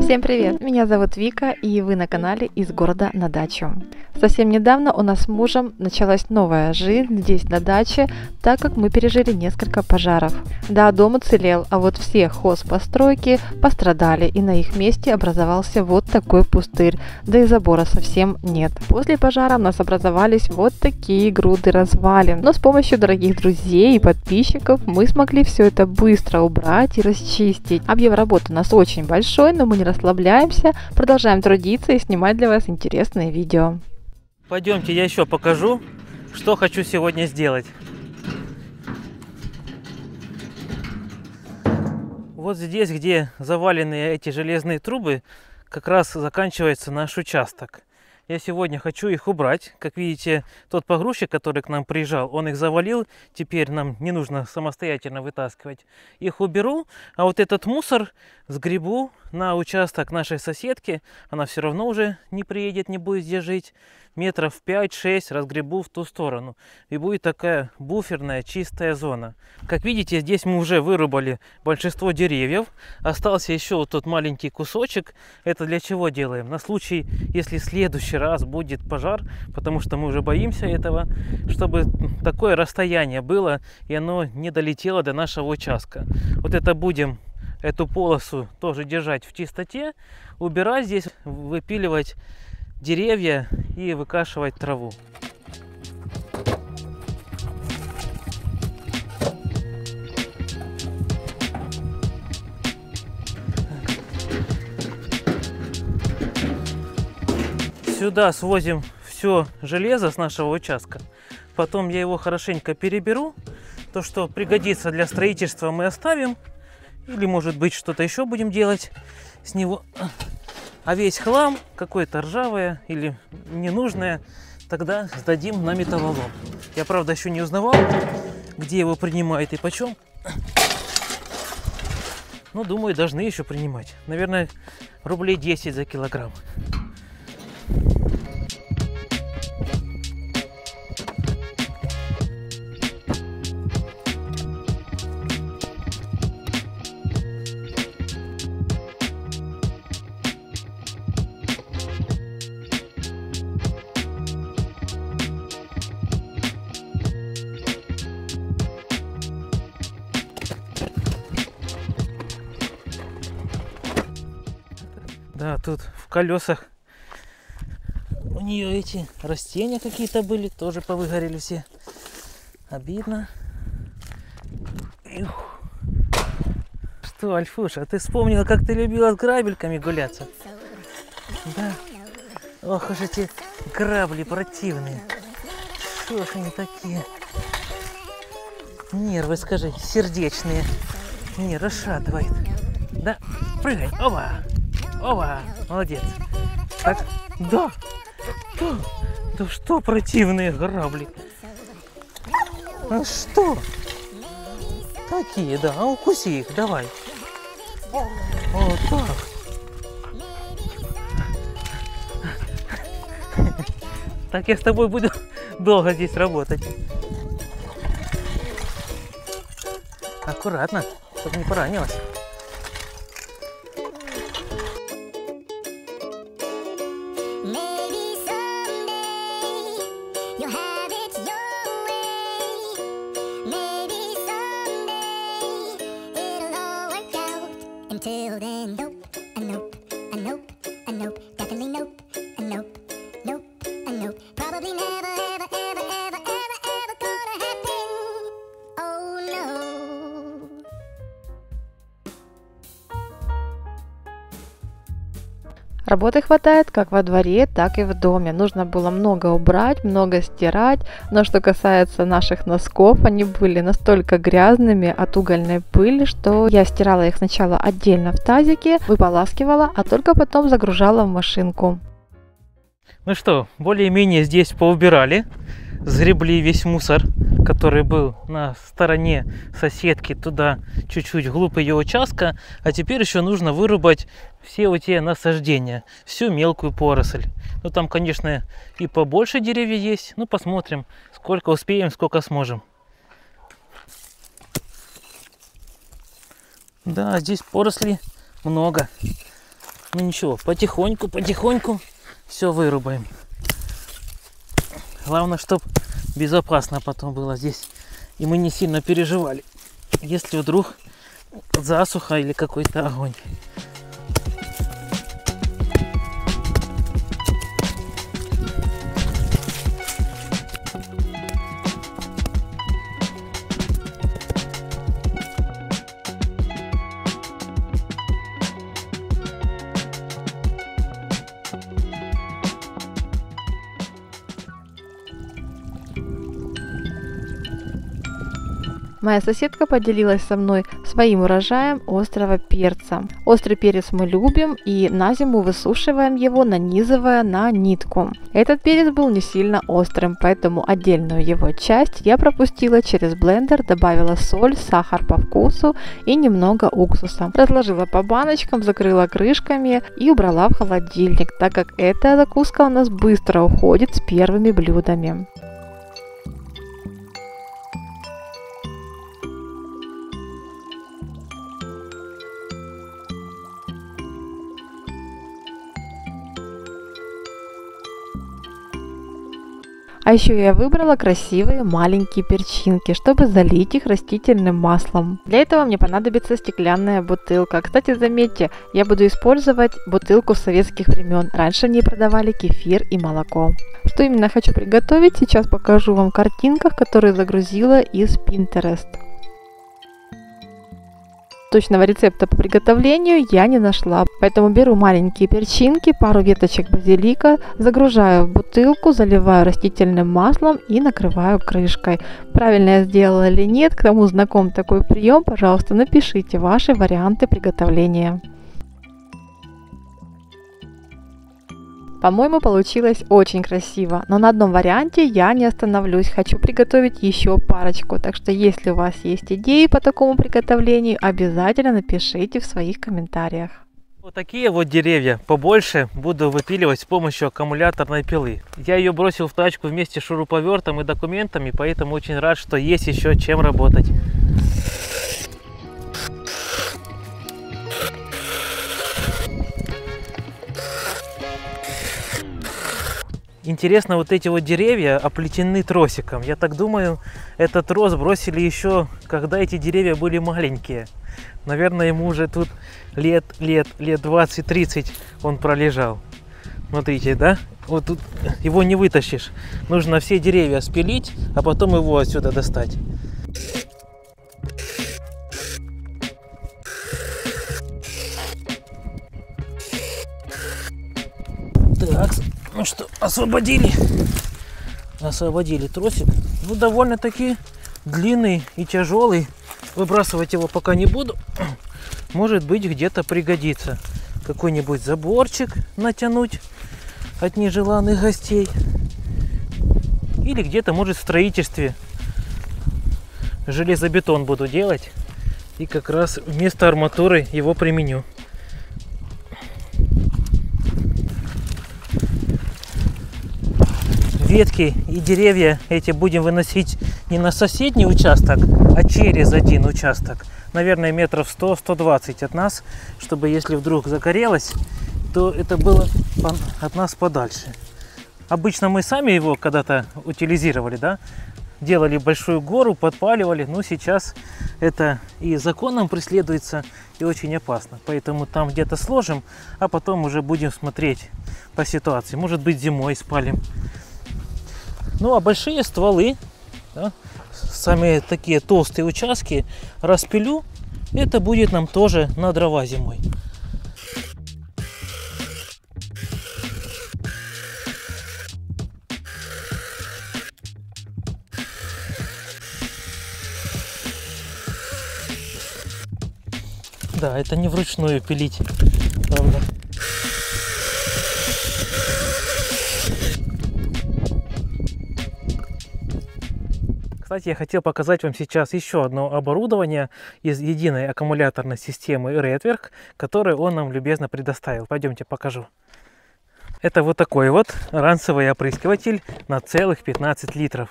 Всем привет! Меня зовут Вика, и вы на канале «Из города на дачу». Совсем недавно у нас с мужем началась новая жизнь здесь на даче, так как мы пережили несколько пожаров. Да, дом уцелел, а вот все хозпостройки пострадали, и на их месте образовался вот такой пустырь, да и забора совсем нет. После пожара у нас образовались вот такие груды развалин, но с помощью дорогих друзей и подписчиков мы смогли все это быстро убрать и расчистить. Объем работы у нас очень большой, но мы не расслабляемся, продолжаем трудиться и снимать для вас интересные видео. Пойдемте, я еще покажу, что хочу сегодня сделать. Вот здесь, где завалены эти железные трубы, как раз заканчивается наш участок. Я сегодня хочу их убрать. Как видите, тот погрузчик, который к нам приезжал, он их завалил. Теперь нам не нужно самостоятельно вытаскивать. Их уберу, а вот этот мусор сгребу на участок нашей соседки. Она все равно уже не приедет, не будет здесь жить. Метров 5-6 разгребу в ту сторону. И будет такая буферная чистая зона. Как видите, здесь мы уже вырубали большинство деревьев. Остался еще вот тот маленький кусочек. Это для чего делаем? На случай, если в следующий раз будет пожар, потому что мы уже боимся этого, чтобы такое расстояние было и оно не долетело до нашего участка. Вот это будем эту полосу тоже держать в чистоте, убирать здесь, выпиливать деревья и выкашивать траву. Сюда свозим все железо с нашего участка. Потом я его хорошенько переберу. То, что пригодится для строительства, мы оставим. Или, может быть, что-то еще будем делать с него. А весь хлам, какое-то ржавое или ненужное, тогда сдадим на металлолом. Я, правда, еще не узнавал, где его принимают и почем. Но, думаю, должны еще принимать. Наверное, рублей 10 за килограмм. Да, тут в колесах у нее эти растения какие-то были, тоже повыгорели все. Обидно. Ух. Что, Альфуша, ты вспомнила, как ты любила с грабельками гуляться? Да. Ох уж эти грабли противные. Что ж они такие? Нервы, скажи, сердечные. Не, расшатывает. Да, прыгай, оба! Ова, молодец. Так, да. Да что противные грабли. А что? Такие, да. А укуси их, давай. Вот так. Так я с тобой буду долго здесь работать. Аккуратно, чтобы не поранилась. Until then, nope, and nope, and nope, and nope, definitely nope, and nope, nope, and nope. Probably never, ever, ever, ever, ever, ever gonna happen. Oh no. Работы хватает как во дворе, так и в доме. Нужно было много убрать, много стирать. Но что касается наших носков, они были настолько грязными от угольной пыли, что я стирала их сначала отдельно в тазике, выполаскивала, а только потом загружала в машинку. Ну что, более-менее здесь поубирали. Сгребли весь мусор, который был на стороне соседки, туда чуть-чуть вглубь ее участка. А теперь еще нужно вырубать все эти насаждения, всю мелкую поросль. Ну там, конечно, и побольше деревья есть. Ну посмотрим, сколько успеем, сколько сможем. Да, здесь поросли много. Ну ничего, потихоньку, потихоньку все вырубаем. Главное, чтобы безопасно потом было здесь. И мы не сильно переживали, если вдруг засуха или какой-то огонь. Моя соседка поделилась со мной своим урожаем острого перца. Острый перец мы любим и на зиму высушиваем его, нанизывая на нитку. Этот перец был не сильно острым, поэтому отдельную его часть я пропустила через блендер, добавила соль, сахар по вкусу и немного уксуса. Разложила по баночкам, закрыла крышками и убрала в холодильник, так как эта закуска у нас быстро уходит с первыми блюдами. А еще я выбрала красивые маленькие перчинки, чтобы залить их растительным маслом. Для этого мне понадобится стеклянная бутылка. Кстати, заметьте, я буду использовать бутылку советских времен. Раньше в ней продавали кефир и молоко. Что именно хочу приготовить, сейчас покажу вам в картинках, которые загрузила из Pinterest. Точного рецепта по приготовлению я не нашла, поэтому беру маленькие перчинки, пару веточек базилика, загружаю в бутылку, заливаю растительным маслом и накрываю крышкой. Правильно я сделала или нет, кому знаком такой прием, пожалуйста, напишите ваши варианты приготовления. По-моему, получилось очень красиво, но на одном варианте я не остановлюсь, хочу приготовить еще парочку, так что если у вас есть идеи по такому приготовлению, обязательно напишите в своих комментариях. Вот такие вот деревья побольше буду выпиливать с помощью аккумуляторной пилы. Я ее бросил в тачку вместе с шуруповертом и документами, поэтому очень рад, что есть еще чем работать. Интересно, вот эти вот деревья оплетены тросиком. Я так думаю, этот трос бросили еще, когда эти деревья были маленькие. Наверное, ему уже тут лет 20-30 он пролежал. Смотрите, да? Вот тут его не вытащишь. Нужно все деревья спилить, а потом его отсюда достать. Так, ну что, освободили тросик. Ну, довольно-таки длинный и тяжелый. Выбрасывать его пока не буду. Может быть, где-то пригодится. Какой-нибудь заборчик натянуть от нежеланных гостей. Или где-то, может, в строительстве железобетон буду делать. И как раз вместо арматуры его применю. Ветки и деревья эти будем выносить не на соседний участок, а через один участок. Наверное, метров 100-120 от нас, чтобы если вдруг загорелось, то это было от нас подальше. Обычно мы сами его когда-то утилизировали, да? Делали большую гору, подпаливали, но сейчас это и законом преследуется, и очень опасно. Поэтому там где-то сложим, а потом уже будем смотреть по ситуации. Может быть, зимой спалим. Ну а большие стволы, да, самые такие толстые участки распилю. Это будет нам тоже на дрова зимой. Да, это не вручную пилить, правда. Кстати, я хотел показать вам сейчас еще одно оборудование из единой аккумуляторной системы Redwerk, которое он нам любезно предоставил. Пойдемте покажу. Это вот такой вот ранцевый опрыскиватель на целых 15 литров.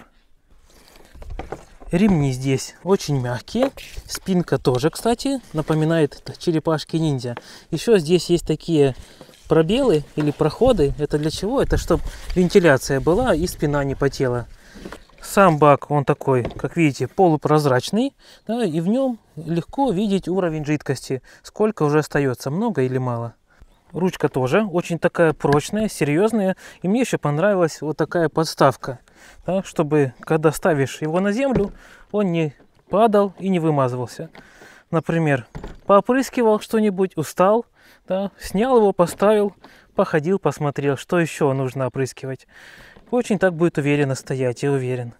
Ремни здесь очень мягкие. Спинка тоже, кстати, напоминает черепашки-ниндзя. Еще здесь есть такие пробелы или проходы. Это для чего? Это чтобы вентиляция была и спина не потела. Сам бак, он такой, как видите, полупрозрачный. Да, и в нем легко видеть уровень жидкости. Сколько уже остается, много или мало. Ручка тоже очень такая прочная, серьезная. И мне еще понравилась вот такая подставка. Да, чтобы, когда ставишь его на землю, он не падал и не вымазывался. Например, поопрыскивал что-нибудь, устал, да, снял его, поставил, походил, посмотрел, что еще нужно опрыскивать. Очень так будет уверенно стоять, я уверен.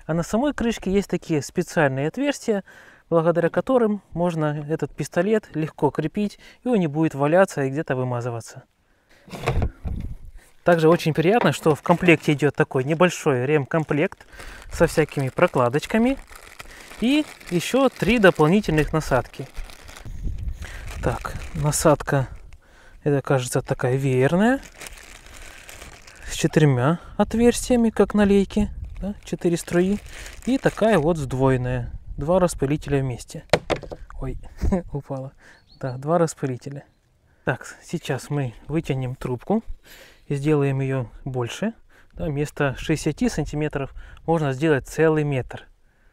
А на самой крышке есть такие специальные отверстия, благодаря которым можно этот пистолет легко крепить, и он не будет валяться и где-то вымазываться. Также очень приятно, что в комплекте идет такой небольшой ремкомплект со всякими прокладочками и еще 3 дополнительных насадки. Так, насадка, это кажется такая веерная, с 4 отверстиями, как на лейке, да, 4 струи, и такая вот сдвоенная, 2 распылителя вместе. Ой, упала. Да, 2 распылителя. Так, сейчас мы вытянем трубку и сделаем ее больше. Да, вместо 60 сантиметров можно сделать целый метр.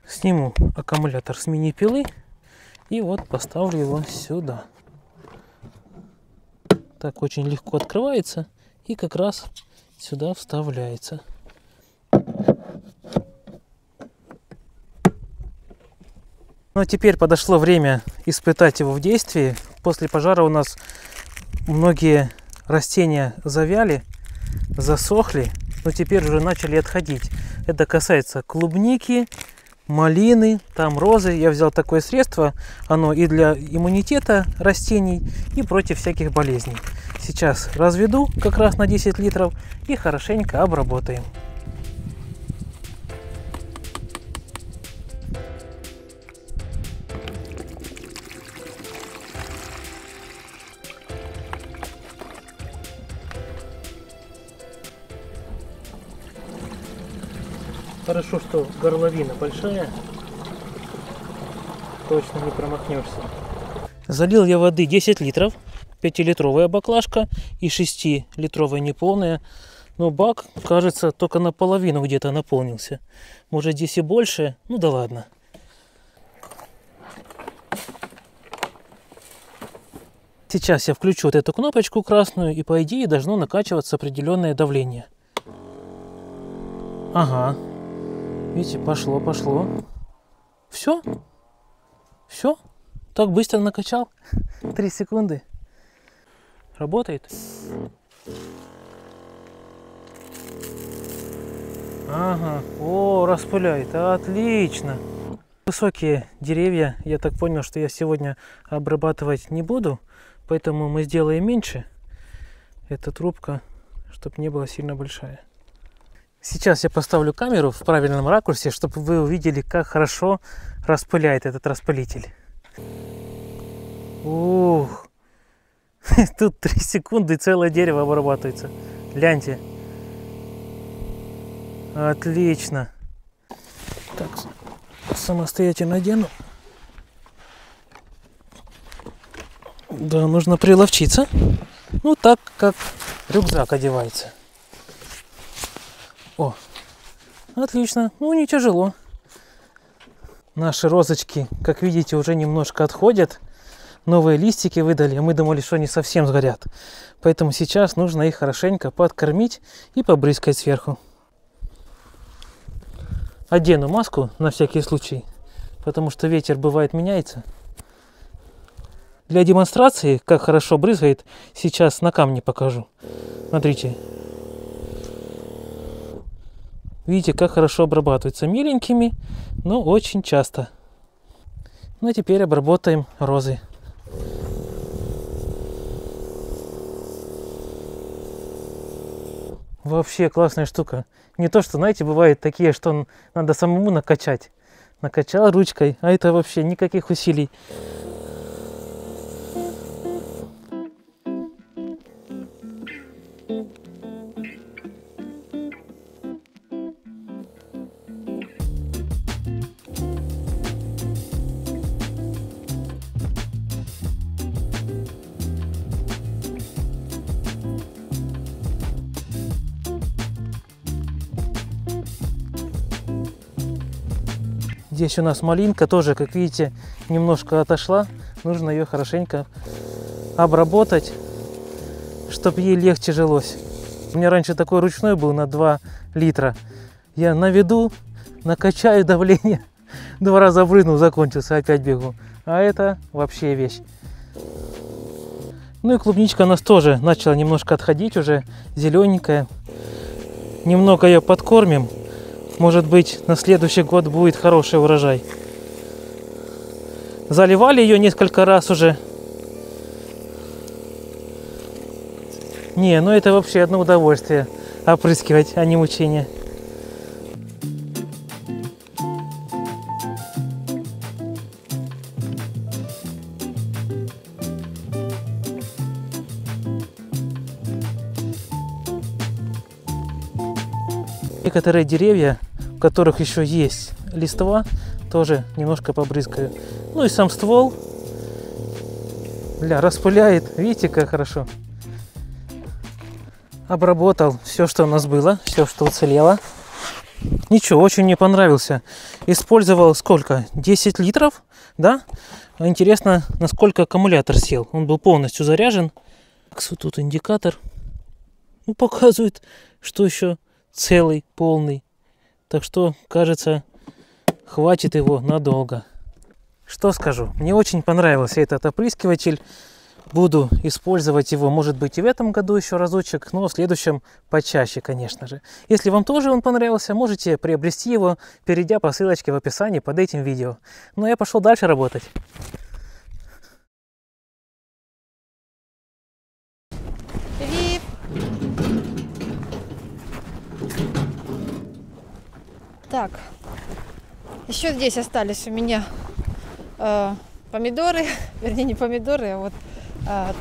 Сниму аккумулятор с мини-пилы и вот поставлю его сюда. Так очень легко открывается и как раз сюда вставляется. Ну а теперь подошло время испытать его в действии. После пожара у нас многие растения завяли, засохли, но теперь уже начали отходить. Это касается клубники, малины, там розы. Я взял такое средство, оно и для иммунитета растений, и против всяких болезней. Сейчас разведу как раз на 10 литров и хорошенько обработаем. Хорошо, что горловина большая, точно не промахнешься. Залил я воды 10 литров, 5-литровая баклажка и 6-литровая неполная. Но бак, кажется, только наполовину где-то наполнился. Может здесь и больше, ну да ладно. Сейчас я включу вот эту кнопочку красную, и по идее должно накачиваться определенное давление. Ага. Видите, пошло. Все? Все? Так быстро накачал? 3 секунды. Работает? Ага. О, распыляет. Отлично. Высокие деревья, я так понял, что я сегодня обрабатывать не буду. Поэтому мы сделаем меньше. Эта трубка, чтобы не была сильно большая. Сейчас я поставлю камеру в правильном ракурсе, чтобы вы увидели, как хорошо распыляет этот распылитель. Ух! Тут 3 секунды и целое дерево обрабатывается. Гляньте. Отлично. Так, самостоятельно одену. Да, нужно приловчиться. Ну, так, как рюкзак одевается. О, отлично. Ну, не тяжело. Наши розочки, как видите, уже немножко отходят. Новые листики выдали, а мы думали, что они совсем сгорят. Поэтому сейчас нужно их хорошенько подкормить и побрызгать сверху. Одену маску на всякий случай, потому что ветер бывает меняется. Для демонстрации, как хорошо брызгает, сейчас на камне покажу. Смотрите. Видите, как хорошо обрабатывается миленькими, но очень часто. Ну а теперь обработаем розы. Вообще классная штука. Не то, что, знаете, бывают такие, что надо самому накачать. Накачал ручкой, а это вообще никаких усилий. Здесь у нас малинка тоже, как видите, немножко отошла. Нужно ее хорошенько обработать, чтобы ей легче жилось. У меня раньше такой ручной был на 2 литра. Я наведу, накачаю давление, 2 раза брызнул, закончился, опять бегу. А это вообще вещь. Ну и клубничка у нас тоже начала немножко отходить, уже зелененькая. Немного ее подкормим. Может быть, на следующий год будет хороший урожай. Заливали ее несколько раз уже. Не, ну это вообще одно удовольствие опрыскивать, а не мучение. Некоторые деревья, у которых еще есть листва, тоже немножко побрызгаю. Ну и сам ствол распыляет. Видите, как хорошо. Обработал все, что у нас было, все, что уцелело. Ничего, очень мне понравился. Использовал сколько? 10 литров, да? Интересно, насколько аккумулятор сел. Он был полностью заряжен. Тут индикатор. Ну, показывает, что еще целый, полный. Так что, кажется, хватит его надолго. Что скажу? Мне очень понравился этот опрыскиватель. Буду использовать его, может быть, и в этом году еще разочек, но в следующем почаще, конечно же. Если вам тоже он понравился, можете приобрести его, перейдя по ссылочке в описании под этим видео. Ну, а я пошел дальше работать. Привет! Так, еще здесь остались у меня помидоры, вернее не помидоры, а вот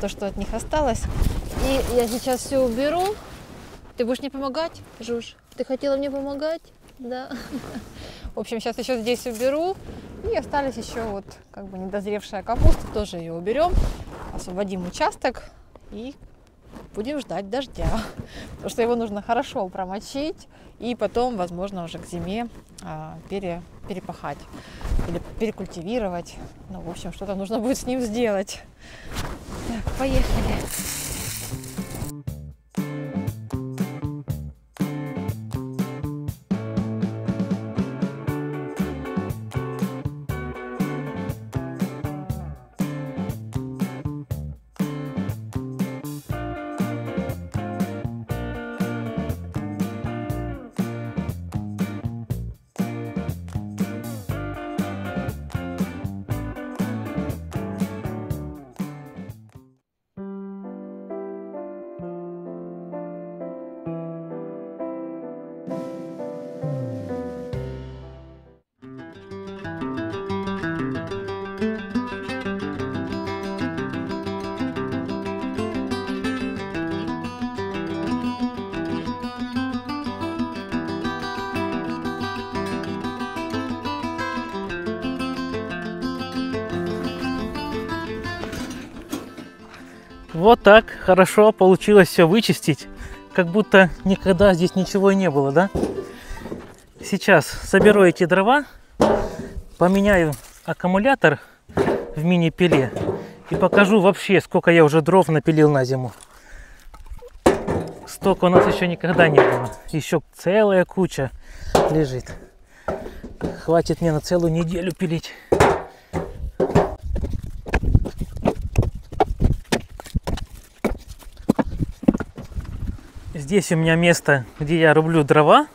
то, что от них осталось. И я сейчас все уберу. Ты будешь мне помогать, Жуж? Ты хотела мне помогать? Да. В общем, сейчас еще здесь уберу. И остались еще вот как бы недозревшая капуста, тоже ее уберем. Освободим участок и будем ждать дождя. Потому что его нужно хорошо промочить и потом, возможно, уже к зиме перепахать или перекультивировать. Ну, в общем, что-то нужно будет с ним сделать. Так, поехали. Вот так хорошо получилось все вычистить, как будто никогда здесь ничего и не было, да? Сейчас соберу эти дрова, поменяю аккумулятор в мини-пиле и покажу вообще, сколько я уже дров напилил на зиму. Столько у нас еще никогда не было. Еще целая куча лежит. Хватит мне на целую неделю пилить. Здесь у меня место, где я рублю дрова,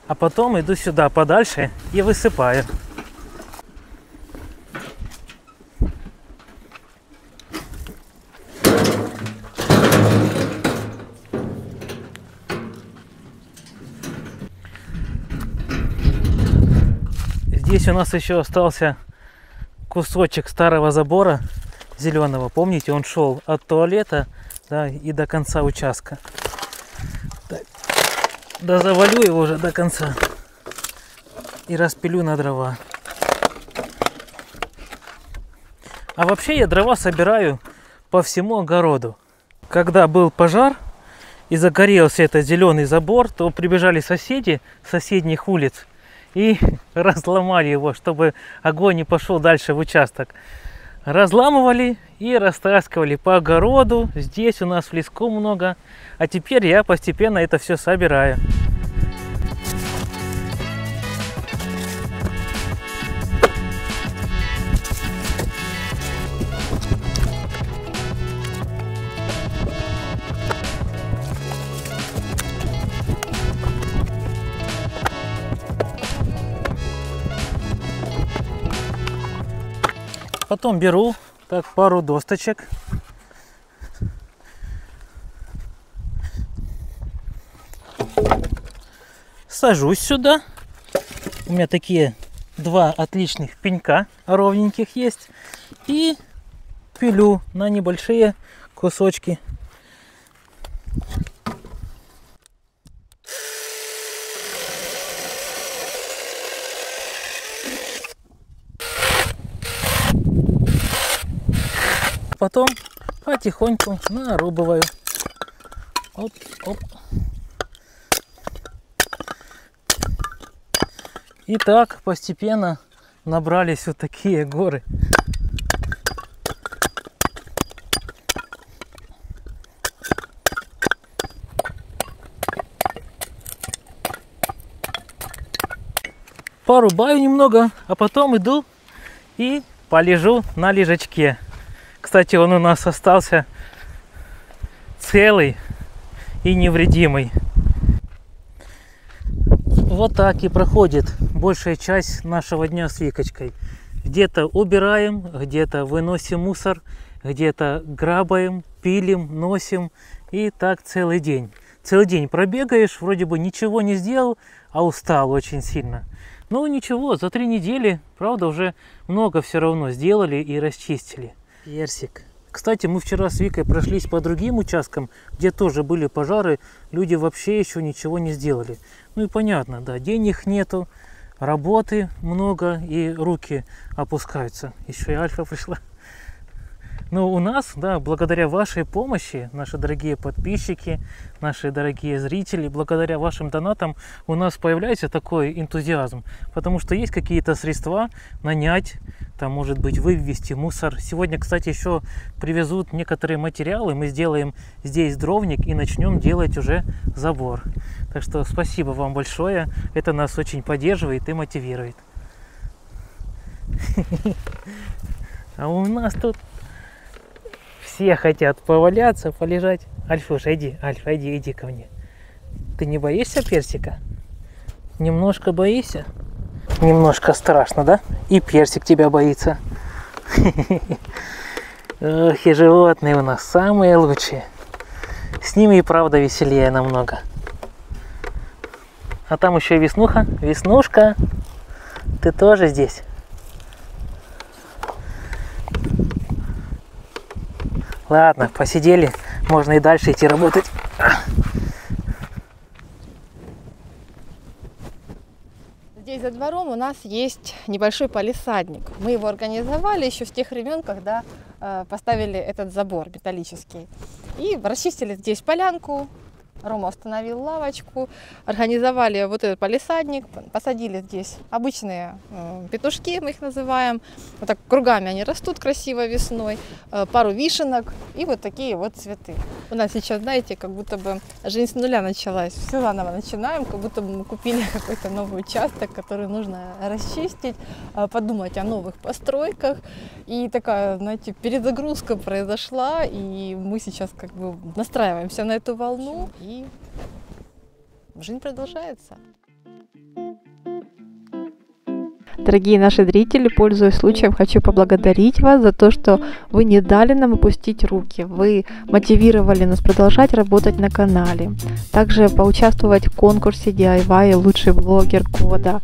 а потом иду сюда подальше и высыпаю. Здесь у нас еще остался кусочек старого забора зеленого. Помните, он шел от туалета, да, и до конца участка. Так, да, завалю его уже до конца и распилю на дрова. А вообще я дрова собираю по всему огороду. Когда был пожар и загорелся этот зеленый забор, то прибежали соседи с соседних улиц и разломали его, чтобы огонь не пошел дальше в участок. Разламывали и растаскивали по огороду. Здесь у нас в леску много. А теперь я постепенно это все собираю. Потом беру так пару досточек. Сажусь сюда. У меня такие два отличных пенька ровненьких есть. И пилю на небольшие кусочки. Потом потихоньку нарубываю. Оп, оп. И так постепенно набрались вот такие горы. Порубаю немного, а потом иду и полежу на лежачке. Кстати, он у нас остался целый и невредимый. Вот так и проходит большая часть нашего дня с Викочкой. Где-то убираем, где-то выносим мусор, где-то грабаем, пилим, носим. И так целый день. Целый день пробегаешь, вроде бы ничего не сделал, а устал очень сильно. Ну ничего, за 3 недели, правда, уже много все равно сделали и расчистили. Персик. Кстати, мы вчера с Викой прошлись по другим участкам, где тоже были пожары, люди вообще еще ничего не сделали. Ну и понятно, да, денег нету, работы много и руки опускаются. Еще и Альфа пришла. Но у нас, да, благодаря вашей помощи, наши дорогие подписчики, наши дорогие зрители, благодаря вашим донатам у нас появляется такой энтузиазм, потому что есть какие-то средства нанять, там, может быть, вывести мусор. Сегодня, кстати, еще привезут некоторые материалы, мы сделаем здесь дровник и начнем делать уже забор. Так что спасибо вам большое, это нас очень поддерживает и мотивирует. А у нас тут все хотят поваляться, полежать. Альфуша, иди, Альфа, иди ко мне. Ты не боишься персика? Немножко боишься? Немножко страшно, да? И персик тебя боится. Ох, и животные у нас самые лучшие. С ними и правда веселее намного. А там еще и Веснуха. Веснушка, ты тоже здесь? Ладно, посидели, можно и дальше идти работать. Здесь за двором у нас есть небольшой палисадник. Мы его организовали еще с тех времен, когда поставили этот забор металлический. И расчистили здесь полянку. Рома установил лавочку, организовали вот этот палисадник, посадили здесь обычные петушки, мы их называем. Вот так кругами они растут красиво весной, пару вишенок и вот такие вот цветы. У нас сейчас, знаете, как будто бы жизнь с нуля началась, все заново начинаем, как будто бы мы купили какой-то новый участок, который нужно расчистить, подумать о новых постройках. И такая, знаете, перезагрузка произошла, и мы сейчас как бы настраиваемся на эту волну. И жизнь продолжается. Дорогие наши зрители, пользуясь случаем, хочу поблагодарить вас за то, что вы не дали нам опустить руки. Вы мотивировали нас продолжать работать на канале. Также поучаствовать в конкурсе DIY «Лучший блогер года».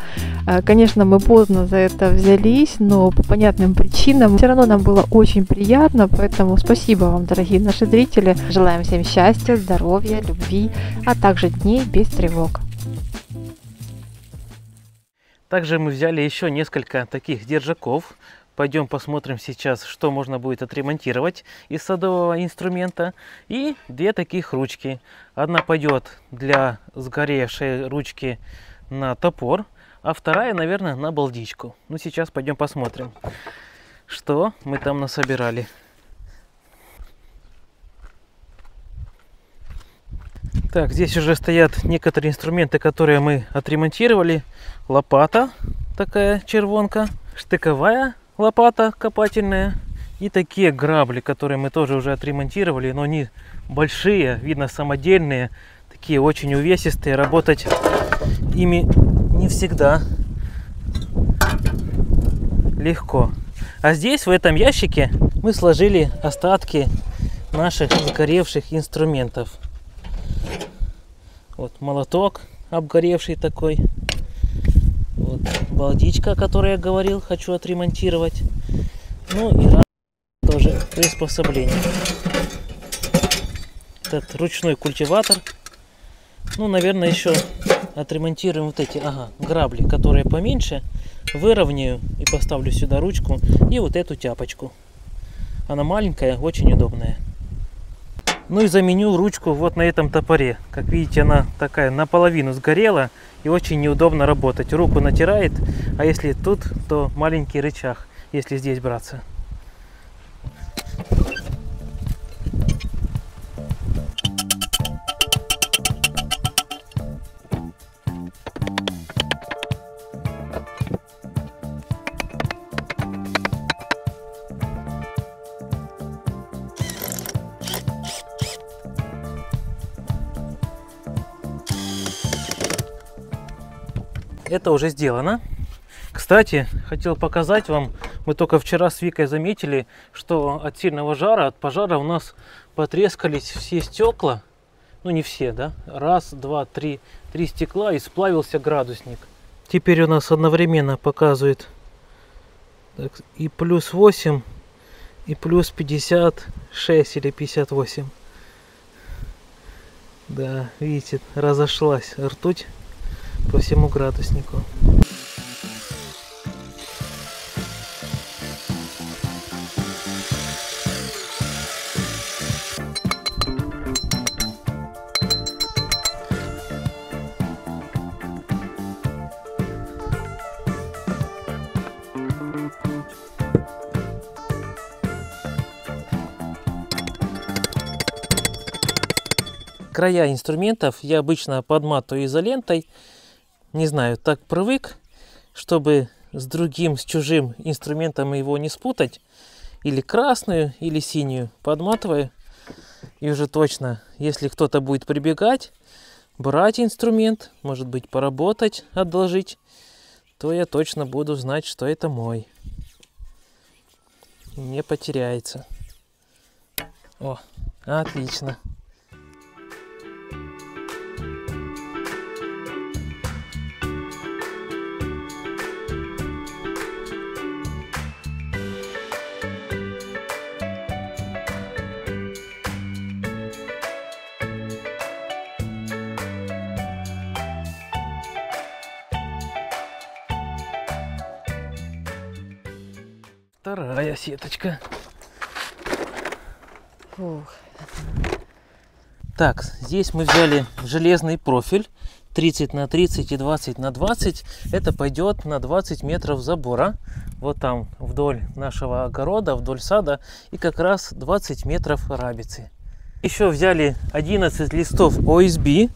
Конечно, мы поздно за это взялись, но по понятным причинам все равно нам было очень приятно, поэтому спасибо вам, дорогие наши зрители. Желаем всем счастья, здоровья, любви, а также дней без тревог. Также мы взяли еще несколько таких держаков. Пойдем посмотрим сейчас, что можно будет отремонтировать из садового инструмента. И 2 таких ручки. Одна пойдет для сгоревшей ручки на топор, а вторая, наверное, на балдичку. Ну, сейчас пойдем посмотрим, что мы там насобирали. Так, здесь уже стоят некоторые инструменты, которые мы отремонтировали. Лопата, такая червонка, штыковая лопата копательная и такие грабли, которые мы тоже уже отремонтировали, но они большие, видно, самодельные, такие очень увесистые. Работать ими не всегда легко. А здесь, в этом ящике, мы сложили остатки наших сгоревших инструментов. Вот молоток обгоревший такой. Вот балдичка, о которой я говорил, хочу отремонтировать. Ну и тоже приспособление. Этот ручной культиватор. Ну, наверное, еще отремонтируем вот эти, грабли, которые поменьше. Выровняю и поставлю сюда ручку. И вот эту тяпочку. Она маленькая, очень удобная. Ну и заменю ручку вот на этом топоре. Как видите, она такая наполовину сгорела и очень неудобно работать. Руку натирает, а если тут, то маленький рычаг, если здесь браться. Это уже сделано. Кстати, хотел показать вам, мы только вчера с Викой заметили, что от сильного жара, от пожара у нас потрескались все стекла. Ну не все, да? Раз, два, три стекла, и сплавился градусник. Теперь у нас одновременно показывает так, и плюс 8, и плюс 56 или 58. Да, видите, разошлась ртуть по всему градуснику. Края инструментов я обычно подматываю изолентой. Не знаю, так привык, чтобы с другим, с чужим инструментом его не спутать. Или красную, или синюю подматываю. И уже точно, если кто-то будет прибегать, брать инструмент, может быть, поработать, одолжить, то я точно буду знать, что это мой. Не потеряется. О, отлично. Вторая сеточка. Фух. Так, здесь мы взяли железный профиль 30 на 30 и 20 на 20. Это пойдет на 20 метров забора. Вот там вдоль нашего огорода, вдоль сада. И как раз 20 метров рабицы. Еще взяли 11 листов ОСБ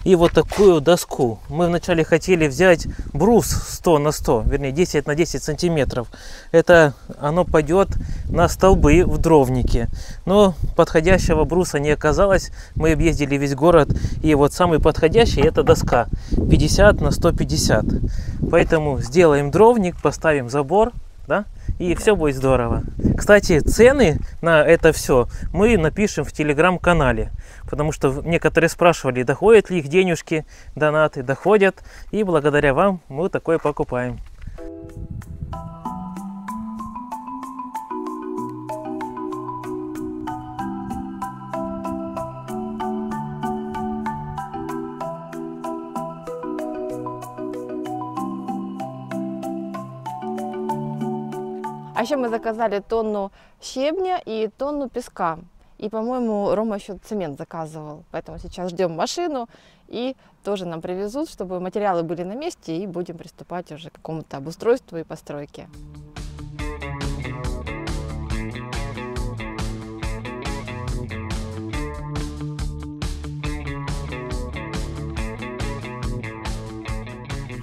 и вот такую доску. Мы вначале хотели взять брус 100 на 100, вернее 10 на 10 сантиметров. Это оно пойдет на столбы в дровнике. Но подходящего бруса не оказалось. Мы объездили весь город, и вот самый подходящий это доска 50 на 150. Поэтому сделаем дровник, поставим забор, да? И все будет здорово. Кстати, цены на это все мы напишем в телеграм-канале, потому что некоторые спрашивали, доходят ли их денежки, донаты, доходят, и благодаря вам мы такое покупаем. А еще мы заказали тонну щебня и тонну песка. И, по-моему, Рома еще цемент заказывал. Поэтому сейчас ждем машину и тоже нам привезут, чтобы материалы были на месте, и будем приступать уже к какому-то обустройству и постройке.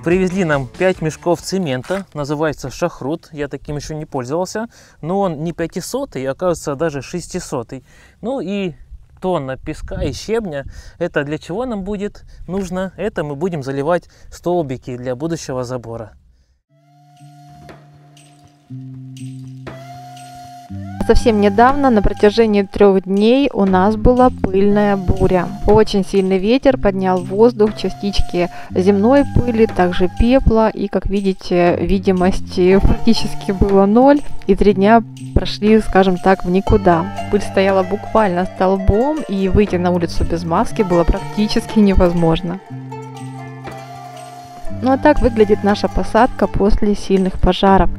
Привезли нам 5 мешков цемента, называется шахрут, я таким еще не пользовался, но он не 500-й, оказывается даже 600-й. Ну и тонна песка и щебня, это для чего нам будет нужно? Это мы будем заливать столбики для будущего забора. Совсем недавно, на протяжении 3 дней, у нас была пыльная буря. Очень сильный ветер поднял в воздух частички земной пыли, также пепла. И, как видите, видимости практически было 0. И 3 дня прошли, скажем так, в никуда. Пыль стояла буквально столбом, и выйти на улицу без маски было практически невозможно. Ну а так выглядит наша посадка после сильных пожаров.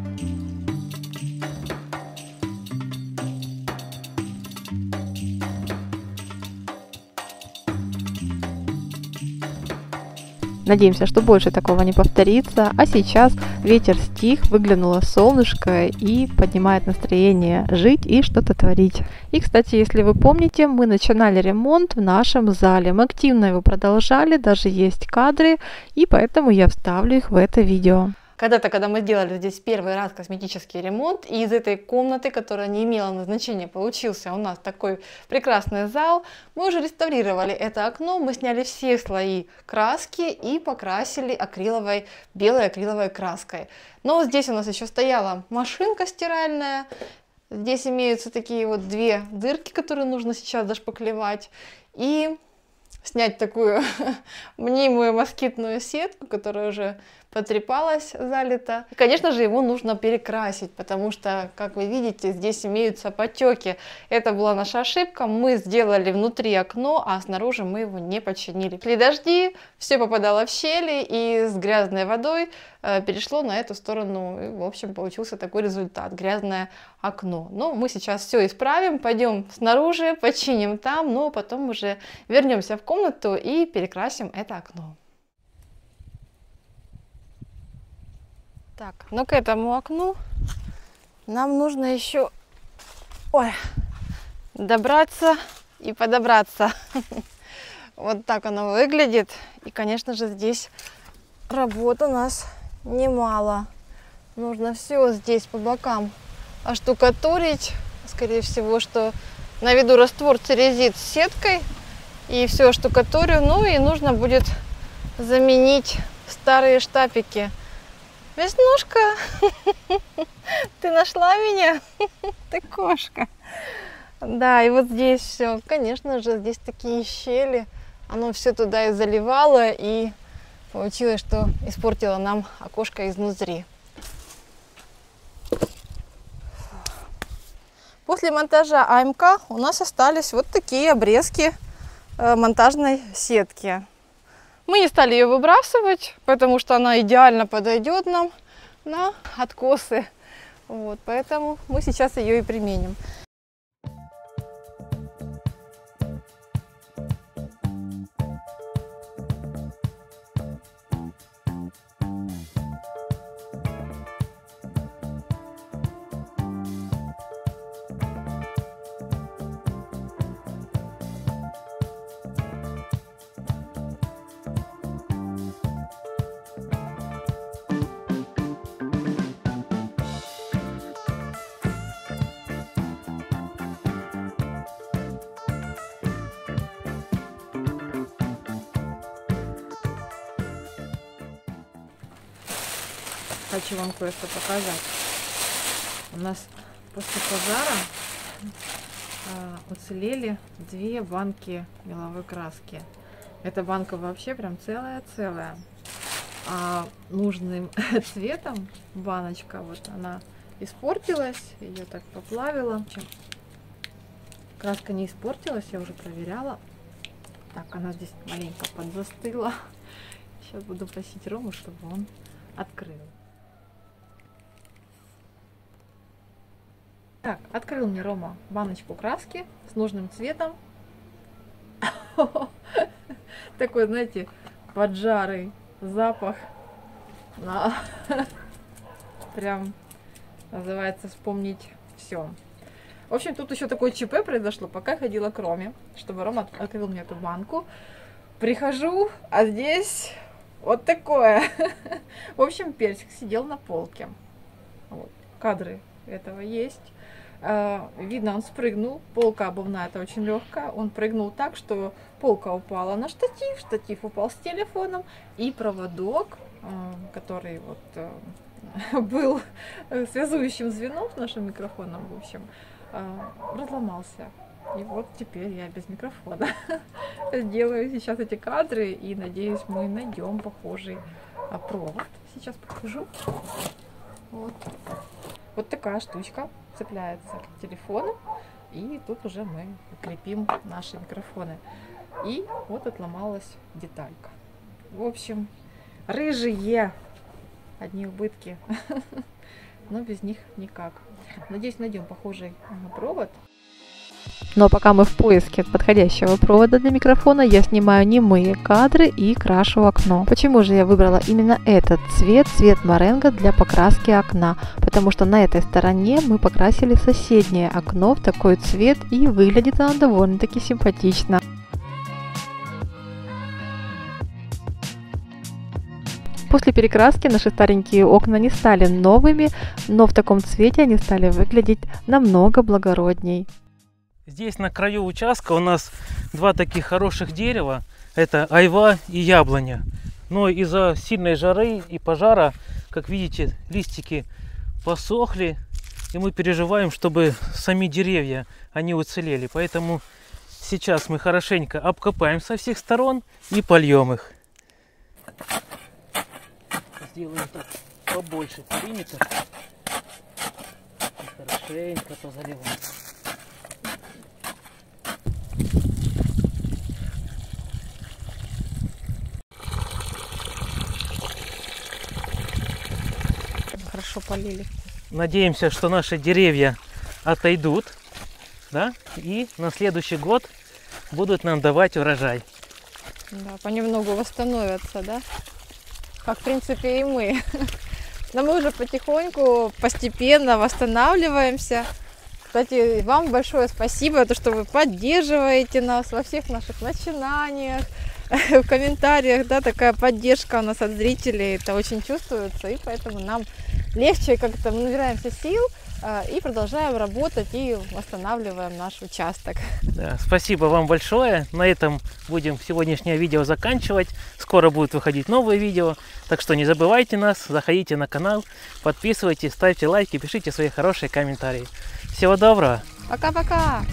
Надеемся, что больше такого не повторится. А сейчас ветер стих, выглянуло солнышко и поднимает настроение жить и что-то творить. И, кстати, если вы помните, мы начинали ремонт в нашем зале. Мы активно его продолжали, даже есть кадры, и поэтому я вставлю их в это видео. Когда мы делали здесь первый раз косметический ремонт, и из этой комнаты, которая не имела назначения, получился у нас такой прекрасный зал, мы уже реставрировали это окно, мы сняли все слои краски и покрасили белой акриловой краской. Но здесь у нас еще стояла машинка стиральная, здесь имеются такие вот 2 дырки, которые нужно сейчас зашпаклевать, и снять такую мнимую москитную сетку, которая уже потрепалась, залита. И, конечно же, его нужно перекрасить, потому что, как вы видите, здесь имеются потеки. Это была наша ошибка. Мы сделали внутри окно, а снаружи мы его не починили. Шли дожди, все попадало в щели, и с грязной водой перешло на эту сторону. И, в общем, получился такой результат. Грязное окно. Но мы сейчас все исправим, пойдем снаружи, починим там, но потом уже вернемся в комнату и перекрасим это окно. Так, но к этому окну нам нужно еще добраться и подобраться. Вот так оно выглядит. И, конечно же, здесь работ у нас немало. Нужно все здесь по бокам оштукатурить. Скорее всего, что наведу раствор церезит с сеткой и все оштукатурю. Ну и нужно будет заменить старые штапики. Веснушка, ты нашла меня? Ты кошка. Да, и вот здесь все. Конечно же, здесь такие щели. Оно все туда и заливало, и получилось, что испортило нам окошко изнутри. После монтажа АМК у нас остались вот такие обрезки монтажной сетки. Мы не стали ее выбрасывать, потому что она идеально подойдет нам на откосы. Вот, поэтому мы сейчас ее и применим. Хочу вам кое-что показать. У нас после пожара уцелели 2 банки меловой краски. Эта банка вообще прям целая-целая. А нужным цветом баночка, вот она испортилась, ее так поплавила. Краска не испортилась, я уже проверяла. Так, она здесь маленько подзастыла. Сейчас буду просить Рому, чтобы он открыл. Так, открыл мне Рома баночку краски с нужным цветом. Такой, знаете, поджарый запах. Прям называется вспомнить все. В общем, тут еще такое ЧП произошло, пока ходила к Роме, чтобы Рома открыл мне эту банку. Прихожу, а здесь вот такое. В общем, персик сидел на полке. Вот. Кадры этого есть. Видно, он спрыгнул. Полка обувная, это очень легкая. Он прыгнул так, что полка упала на штатив, штатив упал с телефоном, и проводок, который вот был связующим звеном с нашим микрофоном, в общем, разломался. И вот теперь я без микрофона делаю сейчас эти кадры, и надеюсь, мы найдем похожий провод. Сейчас покажу. Вот такая штучка цепляется к телефону, и тут уже мы крепим наши микрофоны. И вот отломалась деталька. В общем, рыжие, одни убытки, но без них никак. Надеюсь, найдем похожий провод. Но пока мы в поиске подходящего провода для микрофона, я снимаю немые кадры и крашу окно. Почему же я выбрала именно этот цвет, цвет моренго, для покраски окна? Потому что на этой стороне мы покрасили соседнее окно в такой цвет, и выглядит оно довольно-таки симпатично. После перекраски наши старенькие окна не стали новыми, но в таком цвете они стали выглядеть намного благородней. Здесь на краю участка у нас два таких хороших дерева. Это айва и яблоня. Но из-за сильной жары и пожара, как видите, листики посохли. И мы переживаем, чтобы сами деревья, они уцелели. Поэтому сейчас мы хорошенько обкопаем со всех сторон и польем их. Сделаем так побольше периметр. И хорошенько позаливаем. Хорошо полили. Надеемся, что наши деревья отойдут, да, и на следующий год будут нам давать урожай. Да, понемногу восстановятся, да? Как, в принципе, и мы. Но мы уже потихоньку, постепенно восстанавливаемся. Кстати, вам большое спасибо, то, что вы поддерживаете нас во всех наших начинаниях, в комментариях, да, такая поддержка у нас от зрителей, это очень чувствуется, и поэтому нам легче как-то, мы набираемся сил и продолжаем работать, и восстанавливаем наш участок. Да, спасибо вам большое. На этом будем сегодняшнее видео заканчивать. Скоро будут выходить новые видео, так что не забывайте нас, заходите на канал, подписывайтесь, ставьте лайки, пишите свои хорошие комментарии. Всего доброго! Пока-пока!